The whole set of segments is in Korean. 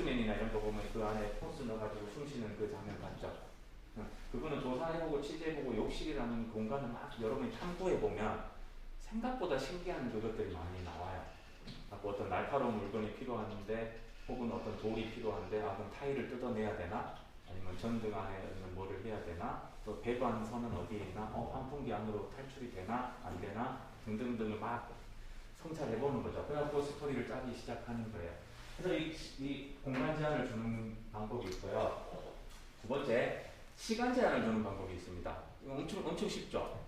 엑스맨이나 이런 거 보면 그 안에 포스 넣어가지고 숨 쉬는 그 장면 봤죠? 그거는 조사해보고 취재해보고 욕실이라는 공간을 막 여러분이 탐구해보면 생각보다 신기한 그것들이 많이 나와요. 어떤 날카로운 물건이 필요한데 혹은 어떤 돌이 필요한데 그럼 타일을 뜯어내야 되나? 아니면 전등 안에 있는 뭐를 해야 되나? 또 배관선은 어디에 있나? 환풍기 안으로 탈출이 되나? 안 되나? 등등등을 막 성찰해보는 거죠. 그래갖고 스토리를 짜기 시작하는 거예요. 그래서 이 공간 제한을 주는 방법이 있고요. 두 번째, 시간 제한을 주는 방법이 있습니다. 이거 엄청 쉽죠?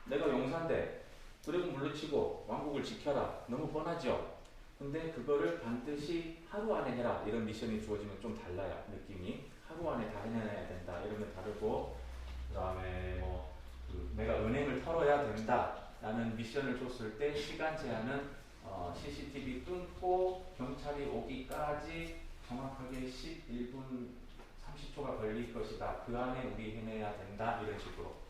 내가 용사인데 드래곤 물리치고 왕국을 지켜라. 너무 뻔하죠? 근데 그거를 반드시 하루 안에 해라. 이런 미션이 주어지면 좀 달라요. 느낌이. 하루 안에 다 해내야 된다. 이러면 다르고, 그 다음에 내가 은행을 털어야 된다. 라는 미션을 줬을 때 시간 제한은 CCTV 끊고 경찰이 오기까지 정확하게 11분 30초가 걸릴 것이다. 그 안에 우리 해내야 된다. 이런 식으로.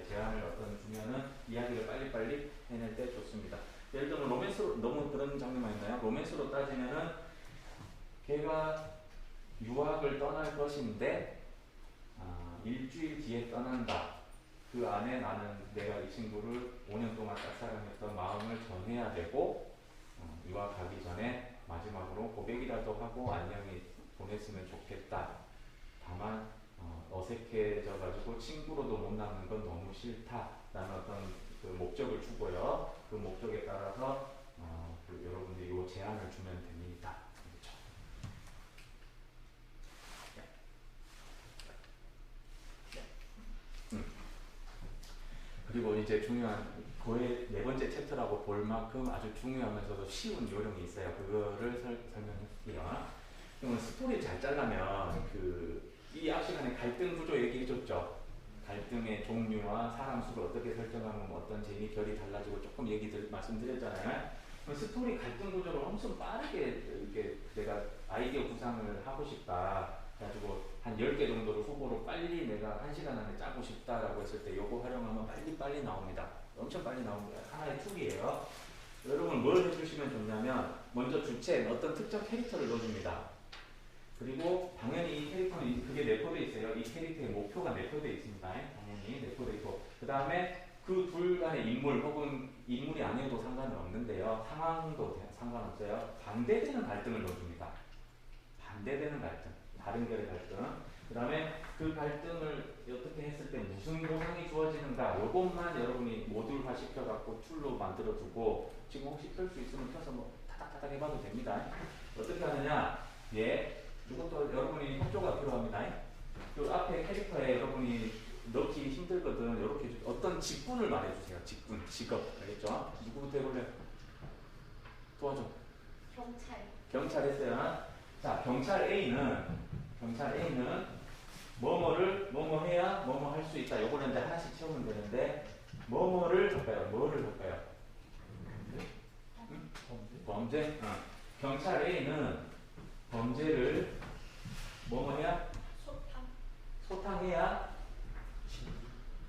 제안을 주면은 이야기를 빨리빨리 해낼 때 좋습니다. 예를 들면 로맨스로 너무 그런 장면만 있나요? 로맨스로 따지면은 걔가 유학을 떠날 것인데 일주일 뒤에 떠난다. 그 안에 나는 내가 이 친구를 5년 동안 짝사랑했던 마음을 전해야 되고 유학 가기 전에 마지막으로 고백이라도 하고 안녕히 보냈으면 좋겠다. 다만 어색해져가지고 친구로도 못 남는 건 너무 싫다라는 어떤 그 목적을 주고요. 그 목적에 따라서 여러분들이 이 제안을 주면 됩니다. 그렇죠? 그리고 이제 중요한 그의 네 번째 챕터라고 볼 만큼 아주 중요하면서도 쉬운 요령이 있어요. 그거를 설명할게요. 그러면 스토리 잘 짜려면 이 앞 시간에 갈등 구조 얘기해줬죠. 갈등의 종류와 사람 수를 어떻게 설정하면 어떤 재미 결이 달라지고 조금 말씀드렸잖아요. 그럼 스토리 갈등 구조를 엄청 빠르게 이렇게 내가 아이디어 구상을 하고 싶다. 가지고 한 10개 정도를 후보로 빨리 내가 1시간 안에 짜고 싶다라고 했을 때 요거 활용하면 빨리 나옵니다. 엄청 빨리 나옵니다. 하나의 툴이에요. 여러분 뭘 해주시면 좋냐면 먼저 주체 어떤 특정 캐릭터를 넣어줍니다. 그리고 당연히 이 캐릭터는 그게 내포되어 있어요. 이 캐릭터의 목표가 내포되어 있습니다. 당연히 내포되어 있고 그 다음에 그 둘 간의 인물 혹은 인물이 아니어도 상관은 없는데요. 상황도 상관없어요. 반대되는 갈등을 넣어줍니다. 반대되는 갈등, 다른 결의 갈등. 그 다음에 그 갈등을 어떻게 했을 때 무슨 보상이 주어지는가 요것만 여러분이 모듈화 시켜갖고 툴로 만들어두고 지금 혹시 펼 수 있으면 펴서 타닥타닥 해봐도 됩니다. 어떻게 하느냐 이것도 여러분이 협조가 필요합니다. 그 앞에 캐릭터에 여러분이 넣기 힘들거든. 이렇게 어떤 직분을 말해주세요. 직분, 직업. 알겠죠? 누구부터 해볼래요? 도와줘. 경찰 했어요. 자, 경찰 A는 뭐뭐 해야 뭐뭐 할 수 있다. 요거는 이제 하나씩 채우면 되는데 뭐뭐를 할까요? 뭐를 할까요? 범죄? 경찰 A는 범죄를 뭐뭐 해야? 소탕해야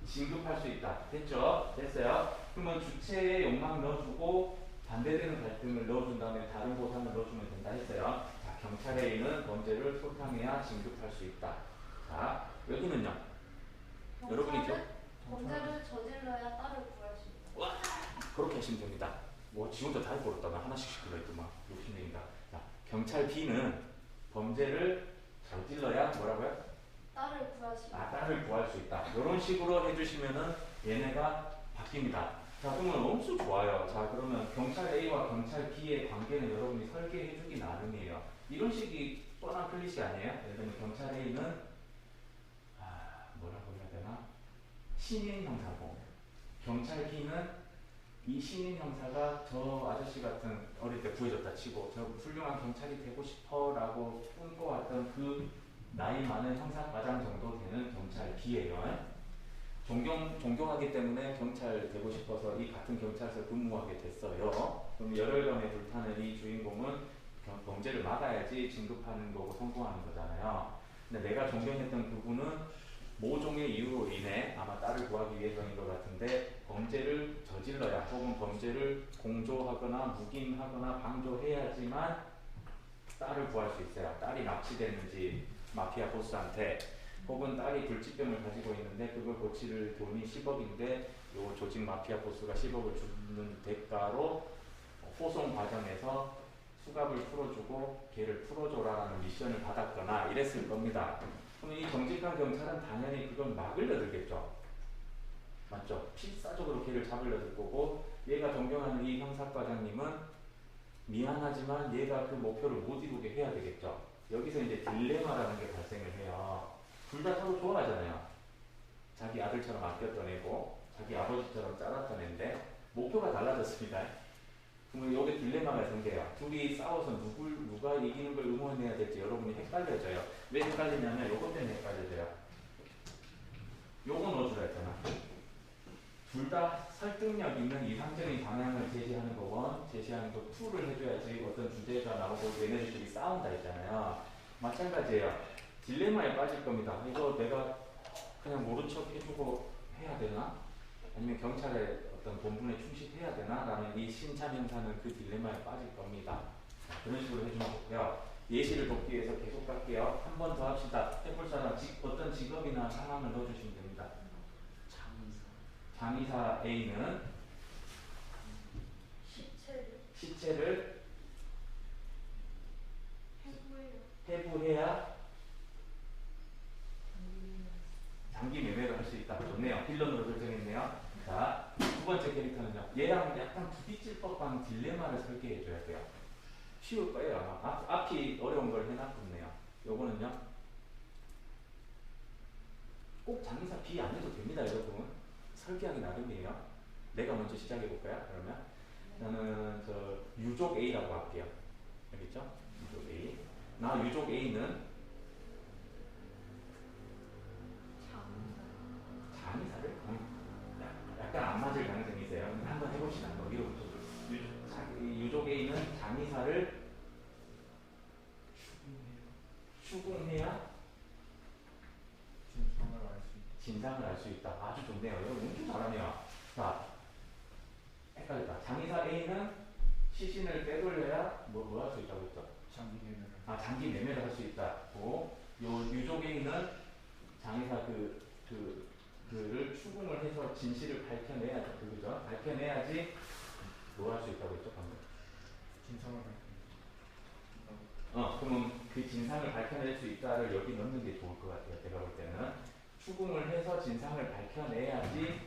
진급할 수 있다. 됐죠? 됐어요? 그러면 주체의 욕망 넣어주고 반대되는 갈등을 넣어준 다음에 다른 보상을 넣어주면 된다 했어요. 자, 경찰 A는 범죄를 소탕해야 진급할 수 있다. 자, 여기는요? 여러분이 범죄를 저질러야 딸을 구할 수 있다. 와! 그렇게 하시면 됩니다. 지 혼자 다 해버렸다가 하나씩 시키려했더만 욕심쟁이다. 자, 경찰 B는 범죄를 저질러야 뭐라고요? 딸을 구할 수 있다. 딸을 구할 수 있다. 이런 식으로 해주시면은 얘네가 바뀝니다. 자, 그러면 엄청 좋아요. 자, 그러면 경찰 A와 경찰 B의 관계는 여러분이 설계해주기 나름이에요. 이런 식이 뻔한 클리셰 아니에요? 예를 들면 경찰 A는 뭐라고 해야 되나? 신인 형사고 경찰 B는 이 신인 형사가 저 아저씨 같은 어릴 때 구해줬다 치고 저 훌륭한 경찰이 되고 싶어라고 꿈꿔왔던 그 나이 많은 형사과장 정도 되는 경찰 B예요. 존경하기 때문에 경찰 되고 싶어서 이 같은 경찰서 근무하게 됐어요. 그럼 열흘간의 불타는 이 주인공은 범죄를 막아야지 진급하는 거고 성공하는 거잖아요. 근데 내가 존경했던 그분은 모종의 이유로 인해 아마 딸을 구하기 위해서인 것 같은데 범죄를 저질러야 혹은 범죄를 공조하거나 묵인하거나 방조해야지만 딸을 구할 수 있어요. 딸이 납치됐는지 마피아 보스한테, 혹은 딸이 불치병을 가지고 있는데 그걸 고칠 돈이 10억인데 요 조직 마피아 보스가 10억을 주는 대가로 호송 과정에서 수갑을 풀어주고 걔를 풀어줘라라는 미션을 받았거나 이랬을 겁니다. 그럼 이 정직한 경찰은 당연히 그걸 막으려 들겠죠. 맞죠? 필사적으로 걔를 잡으려 들 거고, 얘가 존경하는 이 형사과장님은 미안하지만 얘가 그 목표를 못 이루게 해야 되겠죠. 여기서 이제 딜레마라는 게 발생을 해요. 둘 다 서로 좋아하잖아요. 자기 아들처럼 아꼈던 애고 자기 아버지처럼 짜랐던 애인데 목표가 달라졌습니다. 그러면 여기 딜레마가 생겨요. 둘이 싸워서 누가 이기는 걸 응원해야 될지 여러분이 헷갈려져요. 왜 헷갈리냐면 요것 때문에 헷갈려져요. 요거 넣어주라 했잖아. 둘 다 설득력 있는 이상적인 방향을 제시하는 거건 제시하는 거 2를 해줘야지 어떤 주제가 나오고 얘네들끼리 싸운다 했잖아요. 마찬가지예요. 딜레마에 빠질 겁니다. 이거 내가 그냥 모른 척 해주고 해야 되나? 아니면 경찰의 어떤 본분에 충실해야 되나? 라는 이 신참 형사는 그 딜레마에 빠질 겁니다. 그런 식으로 해주면 좋고요. 예시를 돕기 위해서 계속 갈게요. 한 번 더 합시다. 해볼 사람 어떤 직업이나 상황을 넣어주시면 됩니다. 장의사 A는 시체를 해부해야 장기 매매를 할 수 있다. 좋네요. 빌런으로 설정했네요. 자, 두 번째 캐릭터는요. 얘랑 약간 부딪힐 법한 딜레마를 설계해 줘야 돼요. 쉬울 거예요. 앞이 어려운 걸 해놨군요. 요거는요. 꼭 장의사 B 안 해도 됩니다, 여러분. 설계하기 나름이에요. 내가 먼저 시작해 볼까요? 그러면 저는 저 유족 A라고 할게요. 여기 있죠? 유족 A. 나 유족 A는 장의사를 약간 안 맞을 가능성이 있어요. 한번 해봅시다. 여기로부터 유족 A는 장의사를 추궁해야 진상을 알 수 있다. 아주 좋네요. 여러분 엄청 잘하네요. 자, 헷갈렸다. 장의사 A는 시신을 빼돌려야 뭐 할 수 있다고 했죠? 장기 매매를 할 수 있다고. 요 유족 A는 장의사 그를 추궁을 해서 진실을 밝혀내야 그죠? 밝혀내야지 뭐 할 수 있다고 했죠? 방금. 그러면 그 진상을 밝혀낼 수 있다를 여기 넣는 게 좋을 것 같아요. 제가 볼 때는 추궁을 해서 진상을 밝혀내야지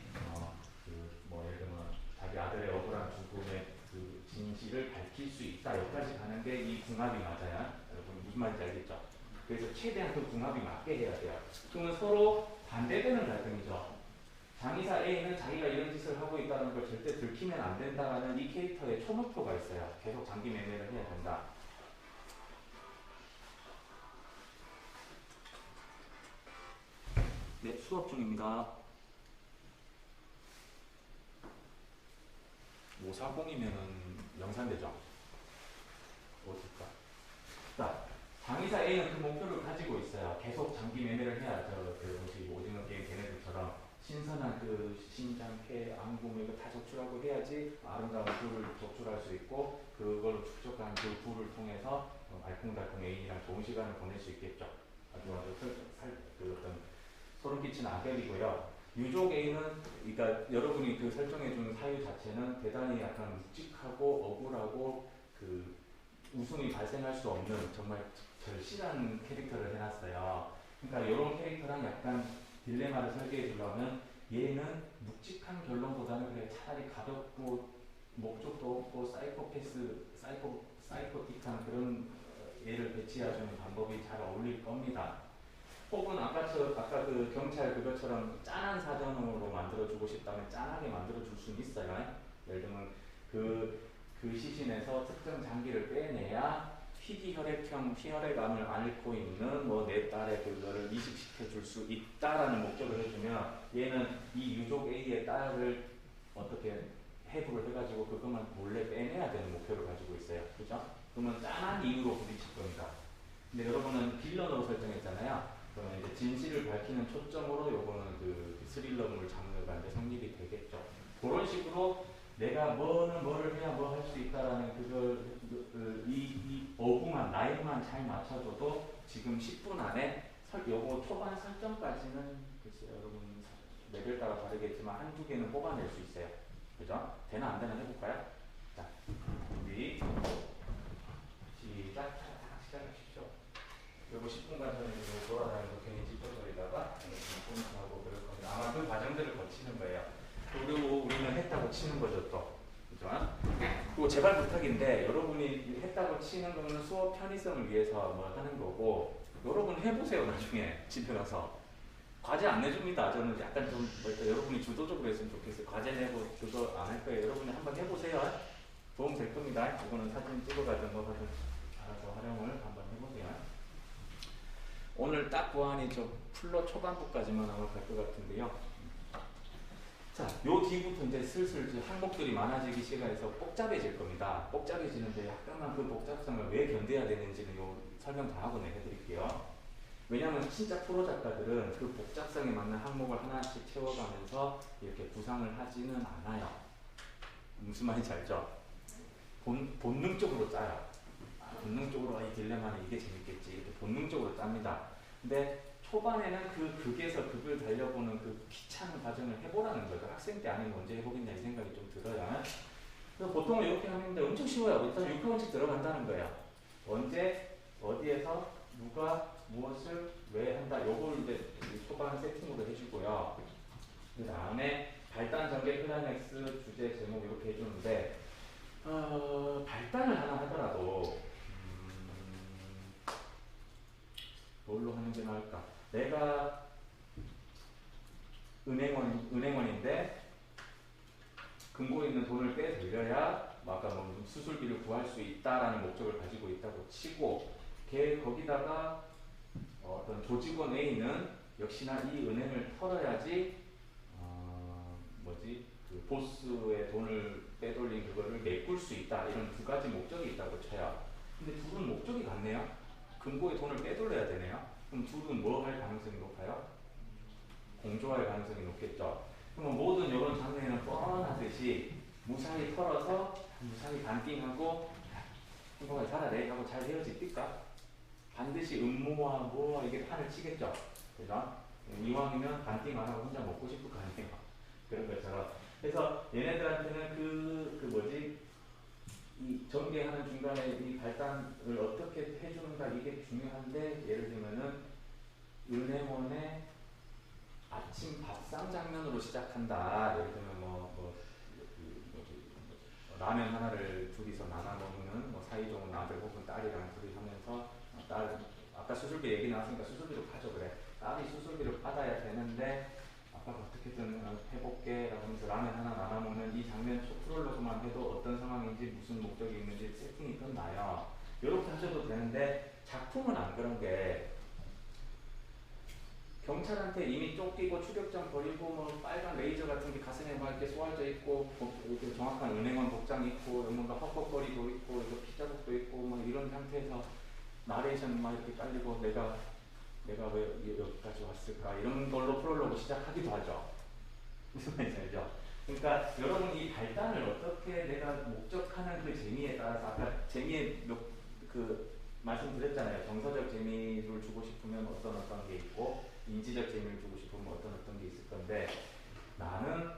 뭐 예를 들면 자기 아들의 억울한 죽음의 그 진실을 밝힐 수 있다. 여기까지 가는 게 이 궁합이 맞아요. 여러분 무슨 말인지 알겠죠? 그래서 최대한 그 궁합이 맞게 해야 돼요. 그러면 서로 반대되는 갈등이죠. 장의사 A는 자기가 이런 짓을 하고 있다는 걸 절대 들키면 안 된다라는 이 캐릭터의 초목표가 있어요. 계속 장기 매매를 해야 된다. 네, 수업 중입니다. 540이면은 영산되죠? 어떨까? 자, 장의사 A는 그 목표를 가지고 있어요. 계속 장기 매매를 해야 그 오징어 게임 걔네들처럼 신선한 그 심장, 폐, 안구 이거 다 적출하고 해야지 아름다운 부를 적출할 수 있고 그걸로 축적한 그 부를 통해서 알콩달콩 애인이랑 좋은 시간을 보낼 수 있겠죠. 아주 그 어떤 소름 끼치는 악역이고요. 유족 A는 그러니까 여러분이 그 설정해 준 사유 자체는 대단히 약간 묵직하고 억울하고 그 웃음이 발생할 수 없는 정말 절실한 캐릭터를 해놨어요. 그러니까 이런 캐릭터랑 약간 딜레마를 설계해 주려면 얘는 묵직한 결론보다는 그래 차라리 가볍고 목적도 없고 사이코틱한 그런 얘를 배치해주는 방법이 잘 어울릴 겁니다. 혹은 아까 그 경찰 그것처럼 짠한 사전으로 만들어주고 싶다면 짠하게 만들어줄 수는 있어요. 예를 들면 그 시신에서 특정 장기를 빼내야 희귀혈액형 희혈액암을 앓고 있는 뭐 내 딸의 그거를 이식시켜 줄 수 있다라는 목적을 해주면 얘는 이 유족 A의 딸을 어떻게 해부를 해가지고 그것만 몰래 빼내야 되는 목표를 가지고 있어요. 그죠? 그러면 짠한 이유로 부딪힐 겁니다. 근데 여러분은 빌런으로 설정했잖아요. 그러면 이제 진실을 밝히는 초점으로 요거는 그 스릴러물 장르가 이제 성립이 되겠죠. 그런 식으로 내가 뭐를 해야 뭐 할 수 있다라는 이 어구만 라인만 잘 맞춰줘도 지금 10분 안에 요거 초반 설정까지는 글쎄요 여러분 레벨 따라 다르겠지만 한두 개는 뽑아낼 수 있어요. 그죠? 되나 안 되나 해볼까요? 자, 준비 시작. 시작하십시오. 요거 10분간 전에 돌아다니면서 괜히 찝쩍거리다가 하고 그럴 겁니다. 아마 그 과정들을 거치는 거예요. 그리고 우리는 했다고 치는 거죠 또. 그죠? 그리고 제발 부탁인데 여러분이 했다고 치는 거는 수업 편의성을 위해서 뭐 하는 거고 여러분 해보세요 나중에 집에 가서. 과제 안 내줍니다. 저는 약간 좀 여러분이 주도적으로 했으면 좋겠어요. 과제 내고 그거 안 할 거예요. 여러분이 한번 해보세요. 도움 될 겁니다. 이거는 사진 찍어가지고 뭐 하든 알아서 활용을 한번 해보세요. 오늘 딱 보안이 저 플로 초반부까지만 아마 갈 것 같은데요. 자, 요 뒤부터 이제 슬슬 이제 항목들이 많아지기 시작해서 복잡해질 겁니다. 복잡해지는데 약간만 그 복잡성을 왜 견뎌야 되는지는 요 설명 다 하고 내려드릴게요. 왜냐하면 진짜 프로 작가들은 그 복잡성에 맞는 항목을 하나씩 채워가면서 이렇게 구상을 하지는 않아요. 무슨 말인지 알죠? 본능적으로 짜요. 본능적으로 이 딜레마는 이게 재밌겠지 이렇게 본능적으로 짭니다. 근데 초반에는 그 극에서 극을 달려보는 그 귀찮은 과정을 해보라는 거죠. 학생 때 아니면 언제 해보겠냐 이 생각이 좀 들어요. 그래서 보통은 이렇게 하는데 엄청 쉬워요. 일단 6회원씩 들어간다는 거예요. 언제, 어디에서, 누가, 무엇을, 왜 한다. 요걸 이제 초반 세팅으로 해주고요. 그 다음에 발단, 전개, 클라이맥스, 주제, 제목 이렇게 해주는데 발단을 하나 하더라도 뭘로 하는 게 나을까? 내가 은행원인데 금고에 있는 돈을 빼돌려야 아까 뭐 수술비를 구할 수 있다라는 목적을 가지고 있다고 치고 거기다가 어떤 조직원 A는 역시나 이 은행을 털어야지 그 보스의 돈을 빼돌린 그거를 메꿀 수 있다 이런 두 가지 목적이 있다고 쳐요. 근데 둘은 목적이 같네요. 금고에 돈을 빼돌려야 되네요. 그럼 둘은 뭐 할 가능성이 높아요? 공조할 가능성이 높겠죠. 그럼 모든 이런 장면에는 뻔하듯이 무사히 털어서 무사히 반띵하고 행복하게 살아내 하고 잘 헤어집니까? 반드시 음모와 뭐와 이게 판을 치겠죠. 그죠? 이왕이면 반띵 안 하고 혼자 먹고 싶을 거 아니에요. 그런 것처럼. 그래서 얘네들한테는 이 전개하는 중간에 이 발단을 어떻게 해주는가 이게 중요한데 예를 들면은 은행원의 아침 밥상 장면으로 시작한다. 예를 들면 라면 하나를 둘이서 나눠 먹는 사이 좋은 아들 혹은 딸이랑 둘이 하면서 아까 수술비 얘기 나왔으니까 수술비를 가져 그래. 딸이 수술비를 받아야 되는데 아빠가 어떻게든 해볼게 라고 하면서 라면 하나 나눠 먹는 이 장면 프롤로그만 해도 어떤 상황인지 무슨 목적이 있는지 세팅이 끝나요. 이렇게 하셔도 되는데 작품은 안 그런 게 경찰한테 이미 쫓기고 추격전 벌이고 뭐 빨간 레이저 같은 게 가슴에 막 이렇게 쏘아져 있고 이렇게 정확한 은행원 복장 있고 뭔가 헛헛거리도 있고 피자국도 있고 뭐 이런 상태에서 나레이션 막 이렇게 깔리고 내가 왜 여기까지 왔을까 이런 걸로 프롤로그 시작하기도 하죠. 무슨 말인지 알죠? 그러니까 여러분 이 발단을 어떻게 내가 목적하는 그 재미에 따라서 아까 재미에 말씀드렸잖아요. 정서적 재미를 주고 싶으면 어떤 게 있고 인지적 재미를 주고 싶으면 어떤 게 있을 건데 나는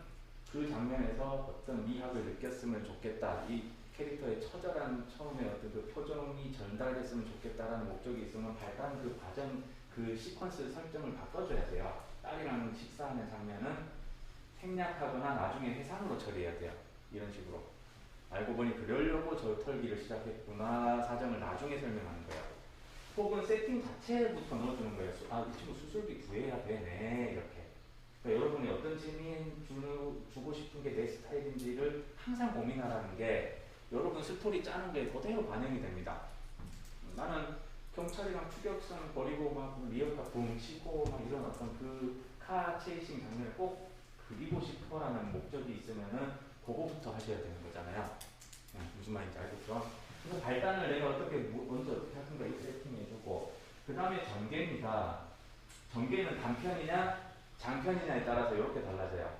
그 장면에서 어떤 미학을 느꼈으면 좋겠다. 이 캐릭터의 처절한 처음에 어떤 그 표정이 전달됐으면 좋겠다라는 목적이 있으면 발단 그 과정 그 시퀀스 설정을 바꿔줘야 돼요. 딸이랑 식사하는 장면은 생략하거나 나중에 해상으로 처리해야 돼요. 이런 식으로. 알고 보니 그러려고 저 털기를 시작했구나 사정을 나중에 설명하는 거예요. 혹은 세팅 자체부터 넣어주는 거예요. 이 친구 수술비 구해야 되네 이렇게. 그러니까 여러분이 어떤 재미 주고 싶은 게 내 스타일인지를 항상 고민하라는 게 여러분 스토리 짜는 게 그대로 반영이 됩니다. 나는 경찰이랑 추격선 벌이고 막 리어카 붕 치고 막 이런 어떤 그 카 체이싱 장면을 꼭 그리고 싶어라는 목적이 있으면은 그거부터 하셔야 되는 거잖아요. 무슨 말인지 알겠죠? 그래서 발단을 내가 먼저 어떻게 할 건가 이 세팅해주고 그 다음에 전개입니다. 전개는 단편이냐 장편이냐에 따라서 이렇게 달라져요.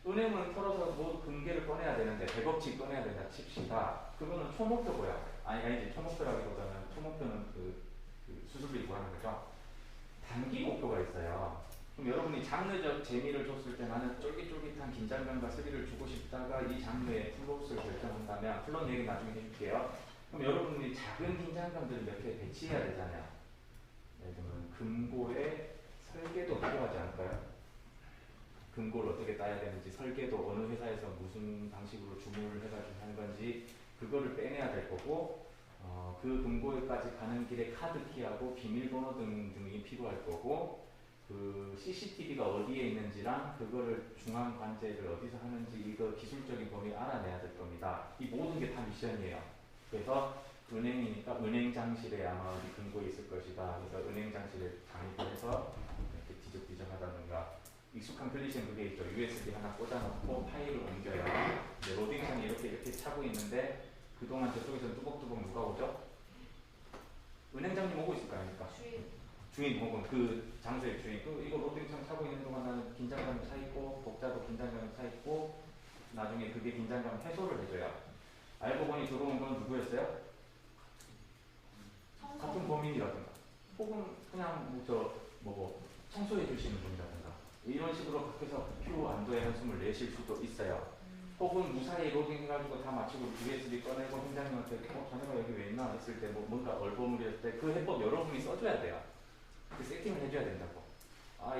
은행은 털어서 모두 금괴를 꺼내야 되는데 100억치 꺼내야 된다 칩시다. 그거는 초목표고요. 아니지 초목표라기보다는 초목표는 그 수수비를 구하는 거죠. 단기 목표가 있어요. 그럼 여러분이 장르적 재미를 줬을 때 나는 쫄깃쫄깃한 긴장감과 스릴을 주고 싶다가 이 장르의 플롯을 결정한다면 플롯 얘기 나중에 해줄게요. 그럼 여러분이 작은 긴장감들을 몇 개 배치해야 되잖아요. 예를 들면 금고의 설계도 필요하지 않을까요? 금고를 어떻게 따야 되는지 설계도 어느 회사에서 무슨 방식으로 주문을 해가지고 하는 건지 그거를 빼내야 될 거고 그 금고에까지 가는 길에 카드키하고 비밀번호 등이 필요할 거고 그 CCTV가 어디에 있는지랑 그거를 중앙 관제를 어디서 하는지 이거 기술적인 범위 알아내야 될 겁니다. 이 모든 게 다 미션이에요. 그래서 은행이니까 은행장실에 아마 어디 금고에 있을 것이다. 그래서 은행장실에 잠입을 해서 이렇게 뒤적뒤적하다든가 익숙한 클리셰는 그게 있죠. USB 하나 꽂아놓고 파일을 옮겨요. 로딩창이 이렇게 차고 있는데 그동안 저쪽에서 뚜벅뚜벅 누가 오죠? 은행장님 오고 있을 거 아닙니까? 주인 혹은 그 장소의 주인. 이거 로딩창 차고 있는 동안 나는 긴장감이 차있고 독자도 긴장감이 차있고 나중에 그게 긴장감 해소를 해줘요. 알고 보니 들어온 건 누구였어요? 같은 범인이라든가 혹은 그냥 청소해 주시는 분이라든가 이런 식으로 밖에서 큐 안도의 한숨을 내실 수도 있어요. 혹은 무사히 로딩해가지고 다 마치고 USB 꺼내고 팀장님한테 자네가 여기 왜 있나 했을 때 뭔가 얼버무렸을 때 그 해법 여러분이 써줘야 돼요. 그 세팅을 해줘야 된다고.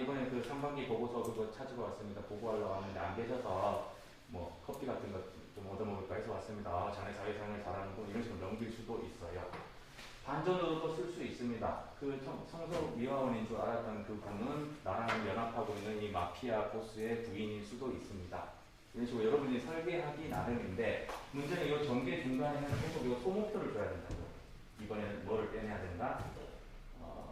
이번에 그 상반기 보고서 그거 찾으러 왔습니다. 보고하러 왔는데 안 계셔서 뭐 커피 같은 거 좀 얻어먹을까 해서 왔습니다. 자네 사회생활 잘하는 거 이런 식으로 넘길 수도 있어요. 반전으로도 쓸 수 있습니다. 그 청소미화원인 줄 알았던 그 분은 나랑 연합하고 있는 이 마피아 보스의 부인일 수도 있습니다. 이런 식으로 여러분이 설계하기 나름인데 문제는 이 전개 중간에는 계속 이 소목표를 줘야 된다고. 이번에는 뭐를 빼내야 된다?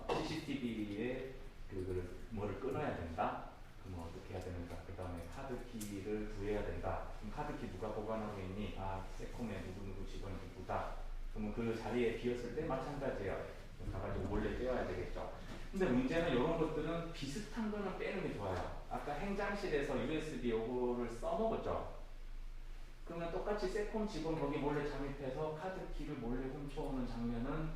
CCTV에 그걸 뭐를 끊어야 된다? 그럼 어떻게 해야 되는가? 그 다음에 카드키를 구해야 된다. 그럼 카드키 누가 보관하고 있니? 세콤의 누구 직원이 누구다. 그러면 그 자리에 비었을 때 마찬가지예요. 가가지고 몰래 떼어야 되겠죠. 근데 문제는 이런 것들은 비슷한 거는 빼는 게 좋아요. 아까 행장실에서 USB 요거를 써먹었죠. 그러면 똑같이 세콤 직원 거기 몰래 잠입해서 카드키를 몰래 훔쳐오는 장면은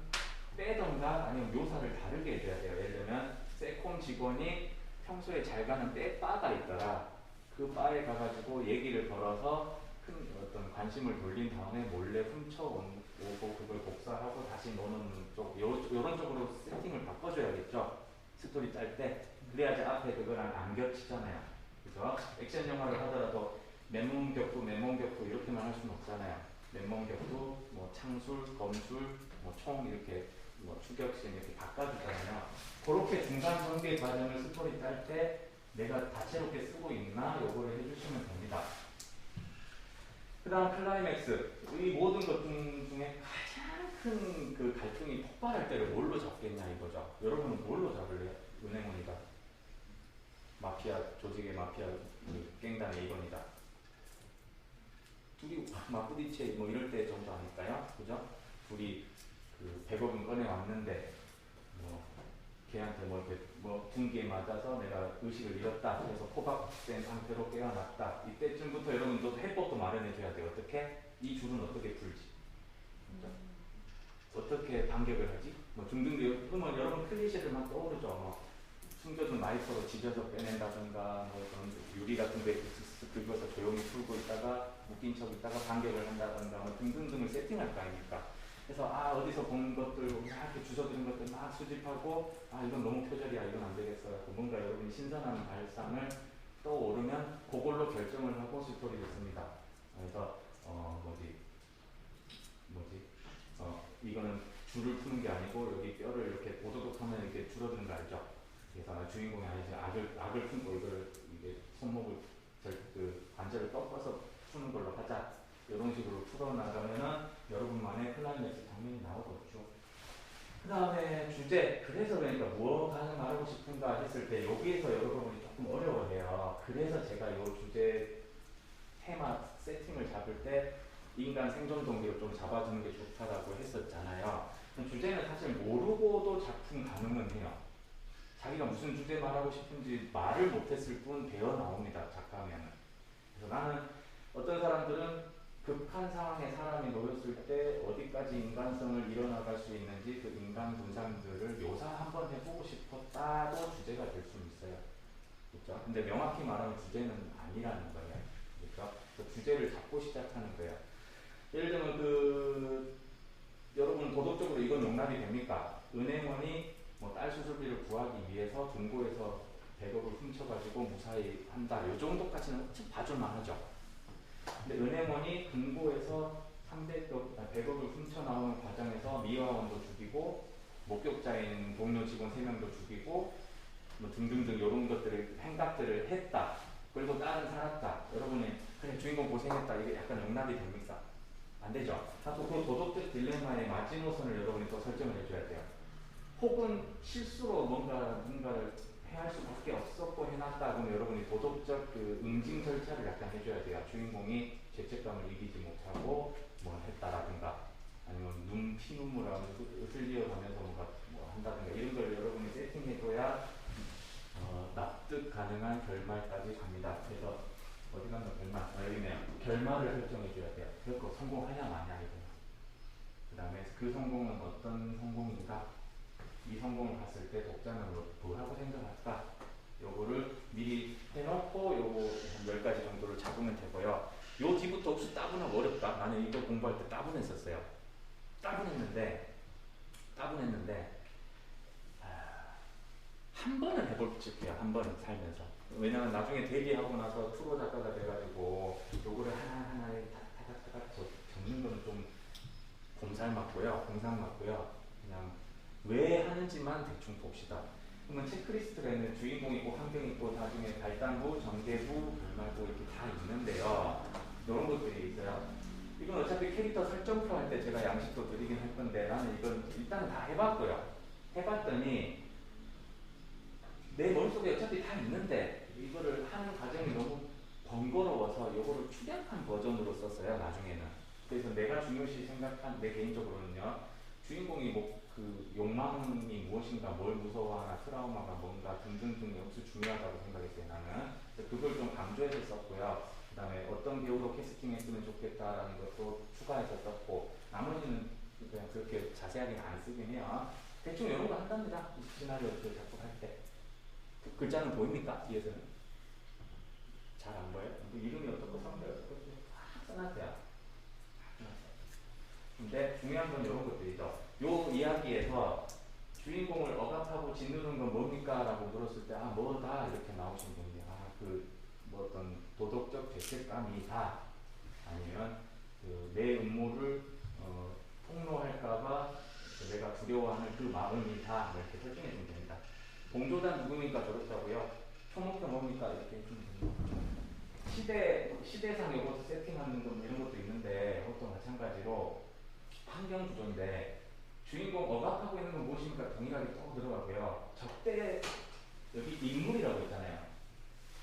빼던가 아니면 묘사를 다르게 해줘야 돼요. 예를 들면 세콤 직원이 평소에 잘 가는 빼바가 있더라. 그 바에 가가지고 얘기를 걸어서 큰 어떤 관심을 돌린 다음에 몰래 훔쳐오고 그걸 복사하고 다시 노는 쪽 요런 쪽으로 세팅을 바꿔줘야겠죠. 스토리 짤 때. 그래야지 앞에 그거랑 안 겹치잖아요. 그죠? 액션 영화를 하더라도 맨몸격투 이렇게만 할 수는 없잖아요. 맨몸격투, 뭐 창술, 검술, 뭐 총 이렇게 뭐 추격신 이렇게 바꿔주잖아요. 그렇게 중간 전개 과정을 스토리 짤 때 내가 다채롭게 쓰고 있나 요거를 해주시면 됩니다. 그 다음 클라이맥스. 이 모든 것 중에 가장 큰 그 갈등이 폭발할 때를 뭘로 잡겠냐 이거죠. 여러분은 뭘로 잡을래요? 은행원이다. 마피아, 조직의 마피아 그 갱단의 이건이다. 둘이 막 부딪혀 뭐 이럴 때 정도 아닐까요? 그죠? 둘이 그 100억은 꺼내왔는데 뭐 걔한테 뭐 둔기에 맞아서 내가 의식을 잃었다. 그래서 포박된 상태로 깨어났다. 이때쯤부터 여러분도 해법도 마련해줘야 돼요. 어떻게? 이 줄은 어떻게 풀지? 그렇죠? 어떻게 반격을 하지? 뭐 등등. 그러면 여러분 클리셰들만 떠오르죠. 뭐 숨겨둔 나이프로 지져서 빼낸다든가 뭐 그런 유리 같은 데 긁어서 조용히 풀고 있다가 웃긴 척 있다가 반격을 한다든가 뭐 등등등을 세팅할 거 아닙니까? 그래서 어디서 본 것들 이렇게 주워들은 것들 막 수집하고 이건 너무 표절이야 이건 안 되겠어 뭔가 여러분이 신선한 발상을 떠오르면 그걸로 결정을 하고 스토리를 씁니다. 그래서 이거는 줄을 푸는 게 아니고 여기 뼈를 이렇게 오도독 하면 이렇게 줄어드는 거 알죠? 그래서 주인공이 아니지 악을 품고 이게 손목을 그 관절을 꺾어서 푸는 걸로 하자. 이런 식으로 풀어나가면은 여러분만의 클라이맥스 장면이 나오겠죠. 그 다음에 주제. 그래서 그러니까 무엇 말하고 싶은가 했을 때 여기에서 여러분이 조금 어려워해요. 그래서 제가 이 주제 테마 세팅을 잡을 때 인간 생존 동기를 좀 잡아주는 게 좋다라고 했었잖아요. 주제는 사실 모르고도 작품 가능은 해요. 자기가 무슨 주제 말하고 싶은지 말을 못했을 뿐 배어 나옵니다. 작가면은. 그래서 나는 어떤 사람들은 극한 상황에 사람이 놓였을 때 어디까지 인간성을 이뤄나갈 수 있는지 그 인간 분상들을 묘사 한번 해보고 싶었다도 주제가 될 수 있어요. 그렇죠? 근데 명확히 말하면 주제는 아니라는 거예요. 그렇죠? 그 주제를 잡고 시작하는 거예요. 예를 들면 여러분 도덕적으로 이건 용납이 됩니까? 은행원이 뭐 딸 수술비를 구하기 위해서 금고에서 100억을 훔쳐가지고 무사히 한다. 이 정도까지는 좀 봐줄만 하죠. 근데 은행원이 금고에서 100억을 훔쳐나오는 과정에서 미화원도 죽이고 목격자인 동료 직원 3명도 죽이고 뭐 등등등 이런 것들을 행각들을 했다. 그리고 딸은 살았다. 여러분이 그래 주인공 고생했다. 이게 약간 용납이 됩니까? 안 되죠. 자꾸 그 도덕적 딜레마의 마지노선을 여러분이 또 설정을 해줘야 돼요. 혹은 실수로 뭔가를 해할 수밖에 없었고 해놨다 그러면 여러분이 도덕적 그 응징 절차를 약간 해줘야 돼요. 주인공이 죄책감을 이기지 못하고 뭐 했다라든가 아니면 피눈물 하면서 흘려가면서 뭔가 뭐 한다든가 이런 걸 여러분이 세팅해줘야 납득 가능한 결말까지 갑니다. 그래서 어디 갔나 결말? 여기네요. 결말을 설정해줘야 돼요. 결코 성공하냐 마냐이거든요. 그 다음에 그 성공은 어떤 성공인가? 이 성공을 봤을 때 독자는 뭐라고 생각할까? 요거를 미리 해놓고 요거 한 10가지 정도를 잡으면 되고요. 요 뒤부터 혹시 따분하고 어렵다? 나는 이거 공부할 때 따분했었어요. 따분했는데 한 번은 해볼 줄게요. 한 번은 살면서. 왜냐면 나중에 데뷔하고 나서 프로 작가가 돼가지고 요거를 하나하나에 타닥타닥 적는 거는 좀 공상 맞고요. 그냥 왜 하는지만 대충 봅시다. 그러면 체크리스트가 있는 주인공 있고 환경 있고 나중에 발단부, 전개부, 결말부 이렇게 다 있는데요. 이런 것들이 있어요. 이건 어차피 캐릭터 설정표 할 때 제가 양식도 드리긴 할 건데 나는 이건 일단 다 해봤고요. 해봤더니 내 머릿속에 어차피 다 있는데 이거를 하는 과정이 너무 번거로워서 이거를 축약한 버전으로 썼어요. 나중에는. 그래서 내가 중요시 생각한 내 개인적으로는요. 주인공이 그 욕망이 무엇인가, 뭘 무서워하나, 트라우마가 뭔가 등등등 여기서 중요하다고 생각했어요. 나는 그걸 좀 강조해서 썼고요. 그 다음에 어떤 배우로 캐스팅했으면 좋겠다라는 것도 추가해서 썼고 나머지는 그냥 그렇게 자세하게는 안 쓰긴 해요. 대충 이런 거 한답니다. 이 시나리오를 작곡할 때. 글자는 보입니까? 뒤에서는? 잘 안 보여요? 이름이 어떻고 성별이 어떻고 써놨어요. 근데 중요한 건 이런 것들이죠. 요 이야기에서 주인공을 억압하고 짓누른 건 뭡니까? 라고 물었을 때 뭐다 이렇게 나오신 분이 뭐 어떤 도덕적 죄책감이다 아니면 내 음모를 폭로할까봐 내가 두려워하는 그 마음이다 이렇게 설정해 주면 됩니다. 봉조단 누굽니까? 저렇다고요. 초목표 뭡니까? 이렇게 해주면 됩니다. 시대상 요것도 세팅하는 거 이런 것도 있는데 그것도 마찬가지로 환경 구조인데 주인공 억압하고 있는 건 무엇입니까? 동일하게 또 들어가고요. 적대 여기 인물이라고 있잖아요.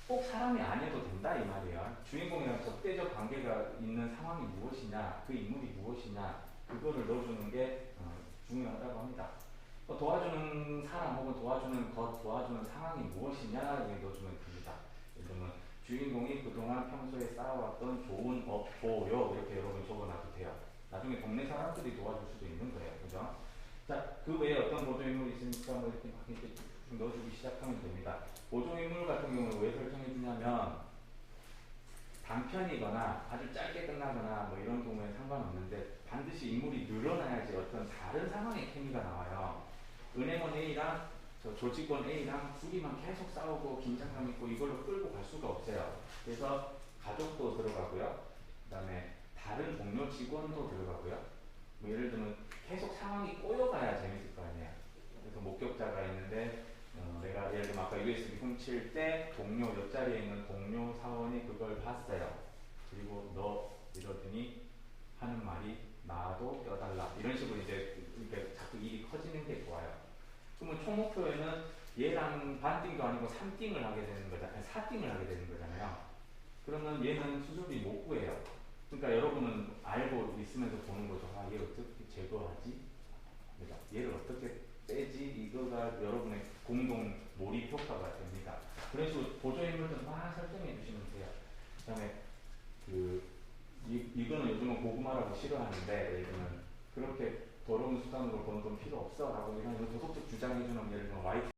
꼭 사람이 아니어도 된다 이 말이에요. 주인공이랑 적대적 관계가 있는 상황이 무엇이냐, 그 인물이 무엇이냐 그거를 넣어주는 게 중요하다고 합니다. 도와주는 사람 혹은 도와주는 것, 도와주는 상황이 무엇이냐 이렇게 넣어주면 됩니다. 예를 들면 주인공이 그동안 평소에 쌓아왔던 좋은 업보요 이렇게 여러분 적어놔도 돼요. 나중에 동네 사람들이 도와줄 수도 있는 거예요. 그죠? 자, 그 외에 어떤 보조인물이 있으니까 뭐 이렇게 막 이렇게 넣어주기 시작하면 됩니다. 보조인물 같은 경우는 왜 설정해 주냐면 단편이거나 아주 짧게 끝나거나 뭐 이런 경우에 상관없는데 반드시 인물이 늘어나야지 어떤 다른 상황의 케미가 나와요. 은행원 A랑 조직원 A랑 둘이만 계속 싸우고 긴장감 있고 이걸로 끌고 갈 수가 없어요. 그래서 가족도 들어가고요. 그 다음에 다른 동료 직원도 들어가고요. 뭐 예를 들면 계속 상황이 꼬여가야 재밌을 거 아니에요. 그래서 목격자가 있는데 내가 예를 들면 아까 USB 훔칠 때 동료 옆자리에 있는 동료 사원이 그걸 봤어요. 그리고 너 이러더니 하는 말이 나도 껴달라 이런 식으로 이제 자꾸 일이 커지는 게 좋아요. 그러면 총 목표에는 얘랑 반띵도 아니고 3띵을 하게 되는 거잖아요. 4띵을 하게 되는 거잖아요. 그러면 얘는 수술비 못 구해요. 그러니까 여러분은 알고 있으면서 보는 거죠. 얘 어떻게 제거하지? 얘를 어떻게 빼지? 이거가 여러분의 공동 몰입 효과가 됩니다. 그런 식으로 보조인물들 막 설정해 주시면 돼요. 그 다음에 싫어하는데 예를 들면 그렇게 더러운 수단으로 버는 돈 필요 없어라고 이런 도덕적 주장해주는 예를 들면 와이프